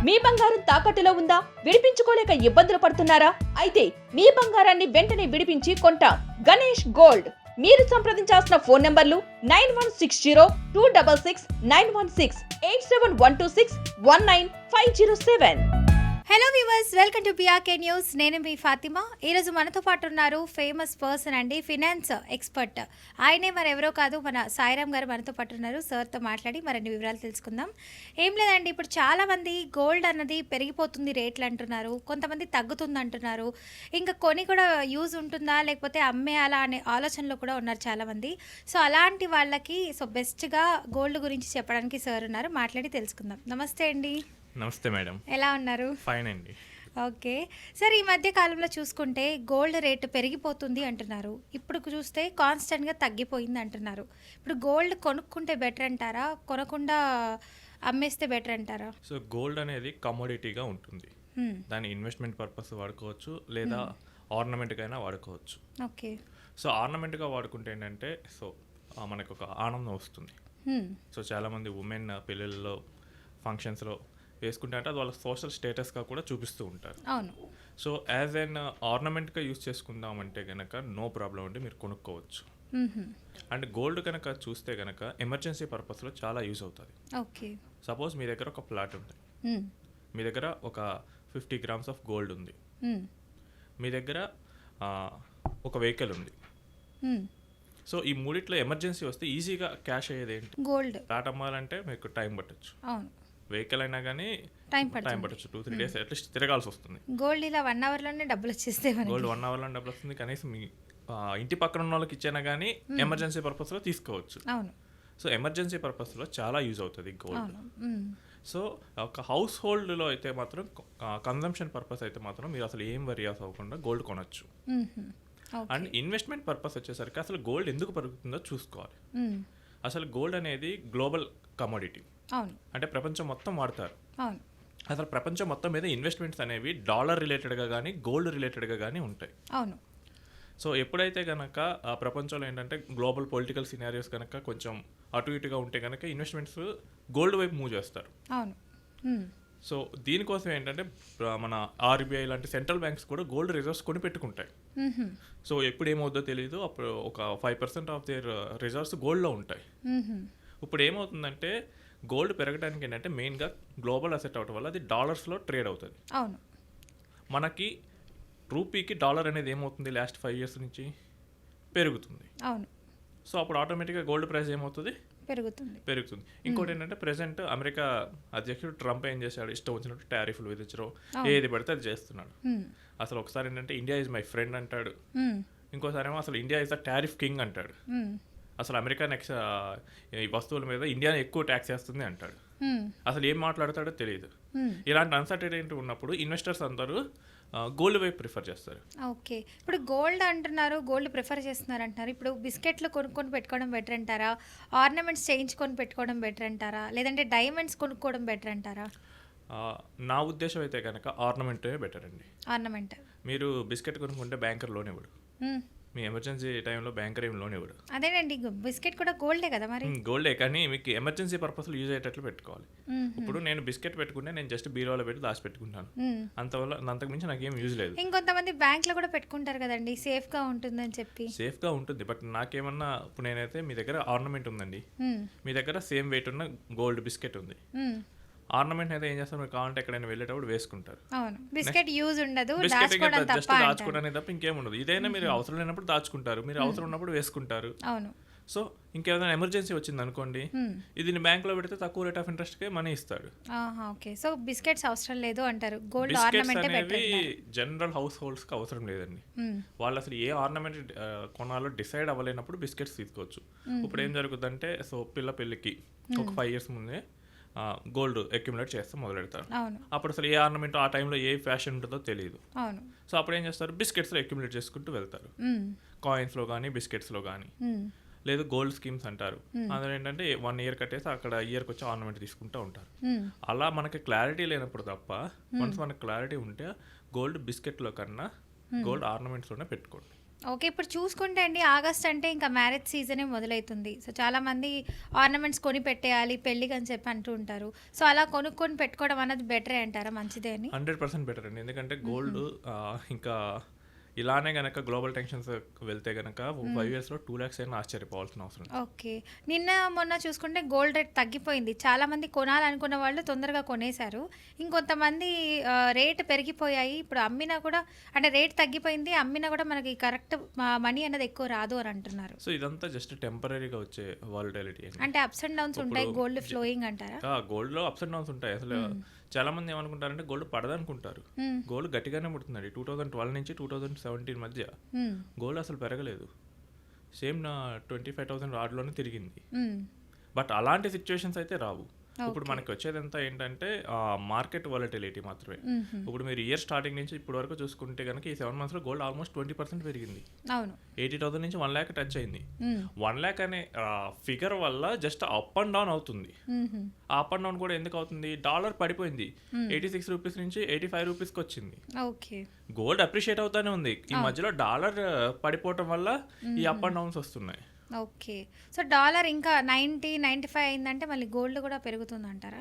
మీ బంగారం తాకట్టులో ఉందా? విడిపించుకోలేక ఇబ్బందులు పడుతున్నారా? అయితే మీ బంగారాన్ని వెంటనే విడిపించి కొంటాం. గణేష్ గోల్డ్. మీరు సంప్రదించాల్సిన ఫోన్ నంబర్లు 9160-266-916, 8712619507. Hello viewers, welcome to PRK news. నేను మీ ఫాతిమా. ఈరోజు మనతో పాటు ఉన్నారు ఫేమస్ పర్సన్ అండి, ఫినాన్స్ ఎక్స్పర్ట్. ఆయనే ఎవరో కాదు, మన సాయిరామ్ గారు మనతో పాటు ఉన్నారు. సార్తో మాట్లాడి మరిన్ని వివరాలు తెలుసుకుందాం. ఏం లేదండి, ఇప్పుడు చాలామంది గోల్డ్ అన్నది పెరిగిపోతుంది రేట్లు అంటున్నారు, కొంతమంది తగ్గుతుంది అంటున్నారు, ఇంకా కొని కూడా యూజ్ ఉంటుందా లేకపోతే అమ్మేయాలా అనే ఆలోచనలో కూడా ఉన్నారు చాలామంది. సో అలాంటి వాళ్ళకి బెస్ట్గా గోల్డ్ గురించి చెప్పడానికి సార్ ఉన్నారు, మాట్లాడి తెలుసుకుందాం. నమస్తే అండి. నమస్తే మేడం. ఎలా ఉన్నారు? ఫైన్ అండి. ఓకే సార్, ఈ మధ్య కాలంలో చూసుకుంటే గోల్డ్ రేటు పెరిగిపోతుంది అంటున్నారు, ఇప్పుడు చూస్తే కాన్స్టెంట్గా తగ్గిపోయింది అంటున్నారు. ఇప్పుడు గోల్డ్ కొనుక్కుంటే బెటర్ అంటారా, కొనకుండా అమ్మేస్తే బెటర్ అంటారా? సో గోల్డ్ అనేది కమోడిటీగా ఉంటుంది. దాని ఇన్వెస్ట్మెంట్ పర్పస్ వాడుకోవచ్చు, లేదా ఆర్నమెంట్కైనా వాడుకోవచ్చు. ఓకే. సో ఆర్నమెంట్గా వాడుకుంటే ఏంటంటే మనకు ఒక ఆనందం వస్తుంది. సో చాలామంది ఉమెన్ పెళ్ళిళ్ళలో ఫంక్షన్స్లో వేసుకుంటే అంటే అది వాళ్ళ సోషల్ స్టేటస్గా కూడా చూపిస్తూ ఉంటారు. అవును. సో యాజ్ అన్ ఆర్నమెంట్గా యూస్ చేసుకుందామంటే కనుక నో ప్రాబ్లం అండి, మీరు కొనుక్కోవచ్చు. అండ్ గోల్డ్ కనుక చూస్తే కనుక ఎమర్జెన్సీ పర్పస్లో చాలా యూజ్ అవుతుంది. ఓకే. సపోజ్ మీ దగ్గర ఒక ప్లాట్ ఉంది, మీ దగ్గర ఒక 50 grams ఆఫ్ గోల్డ్ ఉంది, మీ దగ్గర ఒక వెహికల్ ఉంది. సో ఈ మూడిట్లో ఎమర్జెన్సీ వస్తే ఈజీగా క్యాష్ అయ్యేది ఏంటి? గోల్డ్. ఫ్లాట్ అమ్మాలంటే మీకు టైం పట్టచ్చు, అవును. వెహికల్ అయినా కానీ టైం పట్టచ్చు, 2-3 days అట్లీస్ట్ తిరగాల్సి వస్తుంది. గోల్డ్ ఇలా 1 hourలోనే డబ్బులు వచ్చేస్తే, గోల్డ్ 1 hourలో డబ్బులు వస్తుంది. కనీసం మీ ఇంటి పక్కన ఉన్న వాళ్ళకి ఇచ్చినా కానీ ఎమర్జెన్సీ పర్పస్లో తీసుకోవచ్చు. అవును. సో ఎమర్జెన్సీ పర్పస్లో చాలా యూజ్ అవుతుంది గోల్డ్. సో ఒక హౌస్ హోల్డ్లో అయితే మాత్రం కన్జంప్షన్ పర్పస్ అయితే మాత్రం మీరు అసలు ఏం వరియాస్ అవ్వకుండా గోల్డ్ కొనొచ్చు. అండ్ ఇన్వెస్ట్మెంట్ పర్పస్ వచ్చేసరికి అసలు గోల్డ్ ఎందుకు పెరుగుతుందో చూసుకోవాలి. అసలు గోల్డ్ అనేది గ్లోబల్ కమోడిటీ, అంటే ప్రపంచం మొత్తం వాడతారు. అసలు ప్రపంచం మొత్తం మీద ఇన్వెస్ట్మెంట్స్ అనేవి డాలర్ రిలేటెడ్గా కానీ గోల్డ్ రిలేటెడ్గా కానీ ఉంటాయి. అవును. సో ఎప్పుడైతే కనుక ఆ ప్రపంచంలో ఏంటంటే గ్లోబల్ పొలిటికల్ సినారియోస్ కనుక కొంచెం అటు ఇటుగా ఉంటే కనుక ఇన్వెస్ట్మెంట్స్ గోల్డ్ వైపు మూవ్ చేస్తారు. అవును. సో దీనికోసం ఏంటంటే మన ఆర్బీఐ లాంటి సెంట్రల్ బ్యాంక్స్ కూడా గోల్డ్ రిజర్వ్స్ కొని పెట్టుకుంటాయి. సో ఎప్పుడు ఏమవుద్దో తెలియదు, అప్పుడు ఒక 5% ఆఫ్ దేర్ రిజర్వ్స్ గోల్డ్లో ఉంటాయి. ఇప్పుడు ఏమవుతుందంటే గోల్డ్ పెరగడానికి ఏంటంటే మెయిన్గా గ్లోబల్ అసెట్ అవడం వల్ల అది డాలర్స్లో ట్రేడ్ అవుతుంది. అవును. మనకి రూపీకి డాలర్ అనేది ఏమవుతుంది లాస్ట్ 5 years నుంచి పెరుగుతుంది. అవును. సో అప్పుడు ఆటోమేటిక్గా గోల్డ్ ప్రైస్ ఏమవుతుంది? పెరుగుతుంది. ఇంకోటి ఏంటంటే ప్రెసెంట్ అమెరికా అధ్యక్షుడు ట్రంప్ ఏం చేశాడు, ఇష్టం వచ్చినట్టు టారిఫ్లు విధించడం, ఏది పడితే అది చేస్తున్నాడు. అసలు ఒకసారి ఏంటంటే ఇండియా ఈజ్ మై ఫ్రెండ్ అంటాడు, ఇంకోసారి ఏమో అసలు India is the tariff king అంటాడు. అసలు అమెరికా నెక్స్ట్ ఈ వస్తువుల మీద ఇండియా ఎక్కువ ట్యాక్స్ వేస్తుంది అంటాడు. అసలు ఏం మాట్లాడతాడో తెలియదు. ఇలాంటి అన్సర్టనిటీ ఉన్నప్పుడు ఇన్వెస్టర్స్ అందరూ గోల్డ్ వైపు ప్రిఫర్ చేస్తారు. ఓకే. ఇప్పుడు గోల్డ్ అంటున్నారు, గోల్డ్ ప్రిఫర్ చేస్తున్నారు అంటున్నారు. ఇప్పుడు బిస్కెట్లు కొనుక్కొని పెట్టుకోవడం బెటర్ అంటారా, ఆర్నమెంట్స్ చేయించుకొని పెట్టుకోవడం బెటర్ అంటారా, లేదంటే డైమండ్స్ కొనుక్కోవడం బెటర్ అంటారా? నా ఉద్దేశం అయితే కనుక ఆర్నమెంటే బెటర్ అండి. ఆర్నమెంట్. మీరు బిస్కెట్ కొనుక్కుంటే బ్యాంకర్ లోన్ ఇవ్వడు, మీ ఎమర్జెన్సీ టైంలో బ్యాంకర్ ఏం లోన్ ఇవ్వడు. అదేనండి, బిస్కెట్ కూడా గోల్డే కదా మరి. గోల్డే, కానీ మీకు ఎమర్జెన్సీ పర్పస్లో యూజ్ అయ్యేటట్లు పెట్టుకోవాలి. ఇప్పుడు నేను బిస్కెట్ పెట్టుకుంటే నేను జస్ట్ బీరోలో పెట్టి దాచి పెట్టుకుంటాను, అంతకు మించి నాకు ఏం యూజ్ లేదు. ఇంకొంతమంది బ్యాంక్లో కూడా పెట్టుకుంటారు కదండి, సేఫ్గా ఉంటుందని చెప్పి. సేఫ్గా ఉంటుంది, బట్ నాకేమన్నా ఇప్పుడు నేనైతే మీ దగ్గర ఆర్నమెంట్ ఉందండి, మీ దగ్గర సేమ్ వెయిట్ ఉన్న గోల్డ్ బిస్కెట్ ఉంది, ఆర్నమెంట్ అయితే ఏం చేస్తారు, మీరు కావాలంటే ఎక్కడైనా వెళ్ళేటప్పుడు వేసుకుంటారు. బిస్కెట్ యూజ్ ఉండదు, జస్ట్ దాచుకోవడానికి తప్ప ఇంకేం ఉండదు. ఇదైనా మీరు అవసరం లేనప్పుడు దాచుకుంటారు, మీరు అవసరం ఉన్నప్పుడు వేసుకుంటారు. సో ఇంకేదైనా ఎమర్జెన్సీ వచ్చింది అనుకోండి, ఇది బ్యాంక్ లో పెడితే తక్కువ rate of interest K money ఇస్తాడు. ఓకే. సో బిస్కెట్స్ అవసరం లేదు అంటారు, గోల్డ్ ఆర్నమెంట్ అనేవి జనరల్ హౌస్ హోల్డ్స్ కి అవసరం లేదండి. వాళ్ళు అసలు ఏ ఆర్నమెంట్ కొనాలో డిసైడ్ అవ్వలేనప్పుడు బిస్కెట్స్ తీసుకోవచ్చు. ఇప్పుడు ఏం జరుగుతుందంటే, సో పిల్ల పెళ్ళికి ఒక 5 years ముందే గోల్డ్ అక్యుములేట్ చేస్తే మొదలెడతారు. అప్పుడు అసలు ఏ ఆర్నమెంట్ ఆ టైంలో ఏ ఫ్యాషన్ ఉంటుందో తెలియదు. సో అప్పుడు ఏం చేస్తారు, బిస్కెట్స్లో అక్యుములేట్ చేసుకుంటూ వెళ్తారు, కాయిన్స్లో కానీ బిస్కెట్స్లో కానీ. లేదు గోల్డ్ స్కీమ్స్ అంటారు, అందులో ఏంటంటే 1 year కట్టేసి అక్కడ ఇయర్కి వచ్చి ఆర్నమెంట్ తీసుకుంటూ ఉంటారు. అలా మనకి క్లారిటీ లేనప్పుడు తప్ప, వన్స్ మనకు క్లారిటీ ఉంటే గోల్డ్ బిస్కెట్లో కన్నా గోల్డ్ ఆర్నమెంట్స్లోనే పెట్టుకోండి. ఓకే. ఇప్పుడు చూసుకుంటే అండి ఆగస్ట్ అంటే ఇంకా మ్యారేజ్ సీజనే మొదలైతుంది. సో చాలామంది ఆర్నమెంట్స్ కొని పెట్టేయాలి పెళ్ళికి అని చెప్పి అంటూ ఉంటారు. సో అలా కొనుక్కొని పెట్టుకోవడం అన్నది బెటరే అంటారా? మంచిదే అని? 100% బెటర్ అండి. ఎందుకంటే గోల్డ్ ఇంకా ఇలానే గనక గ్లోబల్ టెన్షన్స్ వెళ్తే గనక 5 ఇయర్స్‌లో 2 లాక్స్ అయినా ఆశ్చర్యపోవాల్సిన అవసరం లేదు. ఓకే. నిన్న మొన్న చూసుకుంటే గోల్డ్ రేట్ తగ్గిపోయింది. చాలామంది కొనాలనుకున్న వాళ్ళు తొందరగా కొనేశారు. ఇంకొంతమంది రేట్ పెరిగిపోయాయి. ఇప్పుడు అమ్మినా కూడా అంటే రేట్ తగ్గిపోయింది. అమ్మినా కూడా మనకి కరెక్ట్ మనీ అనేది ఎక్కువ రాదు అని అంటున్నారు. సో ఇదంతా జస్ట్ టెంపరరీగా వచ్చే వాలటిలిటీ అండి. అంటే అప్స్ అండ్ డౌన్స్ ఉంటాయి. గోల్డ్ ఫ్లోయింగ్ అంటారా? గోల్డ్‌లో అప్స్ అండ్ డౌన్స్ ఉంటాయి. అసలు చాలా మంది ఏమనుకుంటారంటే గోల్డ్ పడదనుకుంటారు. గోల్డ్ గట్టిగానే పుడుతుందండి. 2012 నుంచి 2017 మధ్య గోల్డ్ అసలు పెరగలేదు. సేమ్ నా 25,000 ఆర్డ్లోనే తిరిగింది. బట్ అలాంటి సిచ్యువేషన్స్ అయితే రావు. ఇప్పుడు మనకి వచ్చేదంతా ఏంటంటే మార్కెట్ వాలటిలిటీ మాత్రమే. ఇప్పుడు మీరు ఇయర్ స్టార్టింగ్ నుంచి ఇప్పటి వరకు చూసుకుంటే కనుక ఈ 7 మంత్స్లో గోల్డ్ ఆల్మోస్ట్ 20% పెరిగింది. అవును. 80,000 నుంచి 1 lakh టచ్ అయింది. 1 lakh అనే ఫిగర్ వల్ల జస్ట్ అప్ అండ్ డౌన్ అవుతుంది. ఆ అప్ అండ్ డౌన్ కూడా ఎందుకు అవుతుంది? డాలర్ పడిపోయింది. 86 రూపీస్ నుంచి 85 రూపీస్కి వచ్చింది. ఓకే. గోల్డ్ అప్రిషియేట్ అవుతానే ఉంది. ఈ మధ్యలో డాలర్ పడిపోవటం వల్ల ఈ అప్ అండ్ డౌన్స్ వస్తున్నాయి. ఓకే. సో డాలర్ ఇంకా 90, 95 అయిందంటే మళ్ళీ గోల్డ్ కూడా పెరుగుతుంది అంటారా?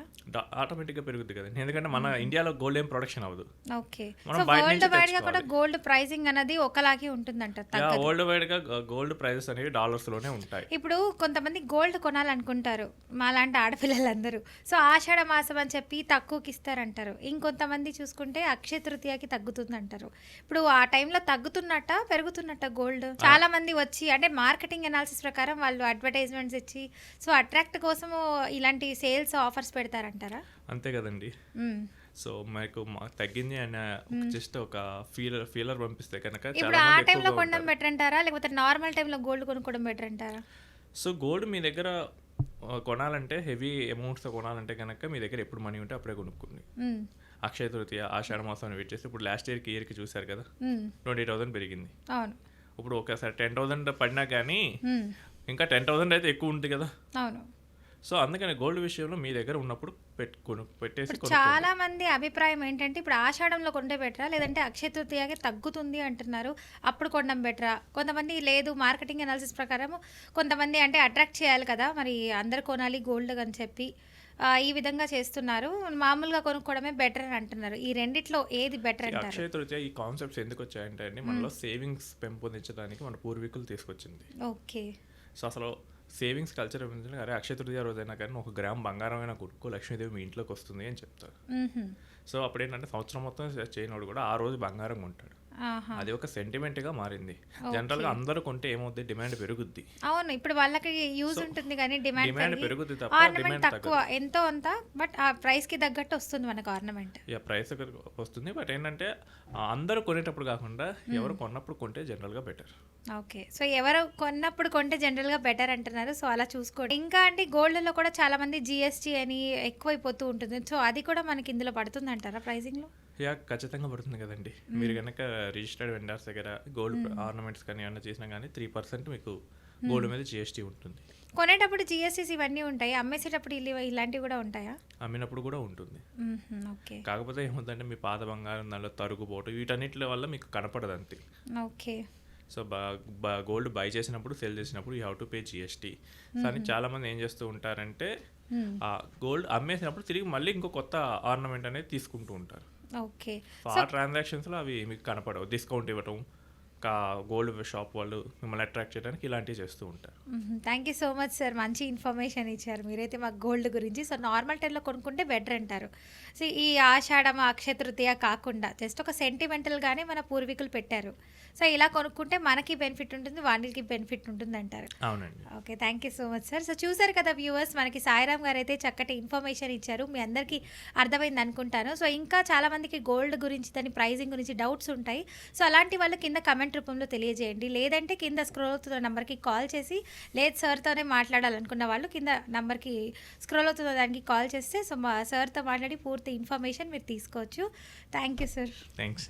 ఆటోమేటిక్గా పెరుగుతుంది కదండి. ఎందుకంటే మన ఇండియాలో గోల్డ్ ఏం ప్రొడక్షన్ అవ్వదు. ఓకే. సో వరల్డ్ వైడ్ గా కూడా గోల్డ్ ప్రైసింగ్ అనేది ఒకలాగే ఉంటుందంట. వరల్డ్ వైడ్ గా గోల్డ్ ప్రైజెస్ అనేవి డాలర్స్ లోనే ఉంటాయి. ఇప్పుడు కొంతమంది గోల్డ్ కొనాలనుకుంటారు మాలాంటి ఆడపిల్లలందరూ. సో ఆషాఢ మాసం అని చెప్పి తక్కువకి ఇస్తారంటారు. ఇంకొంతమంది చూసుకుంటే అక్షయ తృతీయకి తగ్గుతుంది అంటారు. ఇప్పుడు ఆ టైంలో తగ్గుతున్నట్ట పెరుగుతున్నట్ట గోల్డ్? చాలా మంది వచ్చి అంటే మార్కెటింగ్ అనాలిసిస్ ప్రకారం వాళ్ళు అడ్వర్టైజ్మెంట్స్ ఇచ్చి సో అట్రాక్ట్ కోసము ఇలాంటి సేల్స్ ఆఫర్స్ పెడతారంటారా? అంతే కదండి. సో మాకు తగ్గింది అని జస్ట్ ఒక ఫీలర్ పంపిస్తే కనుక ఇప్పుడు ఆ టైంలో కొనడం బెటర్ అంటారా లేకపోతే నార్మల్ టైంలో గోల్డ్ కొనుక్కోవడం బెటర్ అంటారా? సో గోల్డ్ మీ దగ్గర కొనాలంటే హెవీ అమౌంట్స్తో కొనాలంటే కనుక మీ దగ్గర ఎప్పుడు మనీ ఉంటే అప్పుడే కొనుక్కోండి. అక్షయ తృతీయ ఆషాఢ మాసం వెయిట్ చేసి ఇప్పుడు లాస్ట్ ఇయర్కి చూసారు కదా 20,000 పెరిగింది. అవును. ఇప్పుడు ఒకసారి 10,000 పడినా కానీ ఇంకా 10,000 అయితే ఎక్కువ ఉంది కదా. అవును. సో అందుకని గోల్డ్ విషయంలో మీ దగ్గర ఉన్నప్పుడు పెట్టేసి చాలా మంది అభిప్రాయం ఏంటంటే ఇప్పుడు ఆషాఢంలో కొంటే బెటరా లేదంటే అక్షయ తృతీయకి తగ్గుతుంది అంటున్నారు అప్పుడు కొనడం బెటరా? కొంతమంది లేదు మార్కెటింగ్ అనాలిసిస్ ప్రకారం కొంతమంది అంటే అట్రాక్ట్ చేయాలి కదా మరి అందరు కొనాలి గోల్డ్ అని చెప్పి ఈ విధంగా చేస్తున్నారు. మామూలుగా కొనుక్కోవడమే బెటర్ అని అంటున్నారు. ఈ రెండిట్లో ఏది బెటర్ అంటారు? అక్షయ తృతీయ ఈ కాన్సెప్ట్స్ ఎందుకు వచ్చాయంటే అండి మనలో సేవింగ్స్ పెంపొందించడానికి మన పూర్వీకులు తీసుకొచ్చింది. ఓకే. సో అసలు సేవింగ్స్ కల్చర్ ఏమిటంటే అరే అక్షయ తృతీయ రోజైనా కానీ 1 గ్రామ్ బంగారం అయినా కొనుక్కో లక్ష్మీదేవి మీ ఇంట్లోకి వస్తుంది అని చెప్తారు. సో అప్పుడు ఏంటంటే సంవత్సరం మొత్తం చేయనోడు కూడా ఆ రోజు బంగారం కొంటాడు. అది ఒక సెంటిమెంట్ గా మారింది. జనరల్ గా అందరూ కొంటే ఏమవుతుంది డిమాండ్ పెరుగుద్ది. అవును. ఇప్పుడు వాళ్ళకి యూజ్ ఉంటుంది కానీ డిమాండ్ పెరుగుద్ది తప్ప ఆర్నమెంట్ తక్కువ ఎంతో అంత బట్ ఆ ప్రైస్ కి తగ్గట్టు వస్తుంది మనకు ఆర్నమెంట్. ప్రైస్ వస్తుంది బట్ ఏంటంటే అందరూ కొనేటప్పుడు కాకుండా ఎవరు కొన్నప్పుడు కొంటే జనరల్ గా బెటర్. ఓకే. సో ఎవరు కొన్నప్పుడు కొంటే జనరల్ గా బెటర్ అంటున్నారు. సో అలా చూసుకోండి. ఇంకా అంటే గోల్డ్ లో కూడా చాలా మంది జిఎస్టీ అని ఎక్కువైపోతూ ఉంటుంది. సో అది కూడా మనకి ఇందులో పడుతుంది అంటారా ప్రైసింగ్ లో? ఖచ్చితంగా పడుతుంది కదండి. మీరు కనుక రిజిస్టర్డ్ వెండర్స్ దగ్గర గోల్డ్ ఆర్నమెంట్స్ కానీ ఏమన్నా చేసినా కానీ 3% మీకు గోల్డ్ మీద జిఎస్టీ ఉంటుంది. కొనేటప్పుడు జిఎస్టీస్ ఇవన్నీ ఉంటాయి, అమ్మేసేటప్పుడు ఇలాంటివి కూడా ఉంటాయా? అమ్మినప్పుడు కూడా ఉంటుంది. ఓకే. కాకపోతే ఏముందంటే మీ పాత బంగారం దానిలో తరుగుపోవటం వీటన్నిటి వల్ల మీకు కనపడదు అంతే. ఓకే. సో గోల్డ్ బై చేసినప్పుడు సెల్ చేసినప్పుడు you have to pay GST. కానీ చాలా మంది ఏం చేస్తూ ఉంటారంటే ఆ గోల్డ్ అమ్మేసినప్పుడు తిరిగి మళ్ళీ ఇంకో కొత్త ఆర్నమెంట్ అనేది తీసుకుంటూ ఉంటారు. ఓకే. ఆ ట్రాన్సాక్షన్స్లో అవి మీకు కనపడవు. డిస్కౌంట్ ఇవ్వటం గోల్డ్ షాప్ వాళ్ళు మిమ్మల్ని అట్రాక్ట్ చేయడానికి ఇలాంటివి చేస్తూ ఉంటారు. Thank you so much sir, మంచి ఇన్ఫర్మేషన్ ఇచ్చారు మీరైతే మాకు గోల్డ్ గురించి. సో నార్మల్ టైంలో కొనుక్కుంటే బెటర్ అంటారు. సో ఈ ఆషాఢం అక్షయ తృతీయ కాకుండా జస్ట్ ఒక సెంటిమెంటల్గానే మన పూర్వీకులు పెట్టారు. సో ఇలా కొనుక్కుంటే మనకి బెనిఫిట్ ఉంటుంది, వాళ్ళకి బెనిఫిట్ ఉంటుంది అంటారు. అవునండి. Okay, thank you so much sir. So చూసారు కదా వ్యూవర్స్, మనకి సాయిరామ్ గారు అయితే చక్కటి ఇన్ఫర్మేషన్ ఇచ్చారు. మీ అందరికీ అర్థమైంది అనుకుంటాను. సో ఇంకా చాలామందికి గోల్డ్ గురించి దాని ప్రైజింగ్ గురించి డౌట్స్ ఉంటాయి. సో అలాంటి వాళ్ళు కింద కమెంట్ రూపంలో తెలియజేయండి, లేదంటే కింద స్క్రోల్ అవుతున్న నెంబర్కి కాల్ చేసి, లేదు సార్తోనే మాట్లాడాలనుకున్న వాళ్ళు కింద నెంబర్కి స్క్రోల్ అవుతున్న దానికి కాల్ చేస్తే సో మా సార్తో మాట్లాడి పూర్తి ఇన్ఫర్మేషన్ మీరు తీసుకోవచ్చు. Thank you sir. థ్యాంక్స్.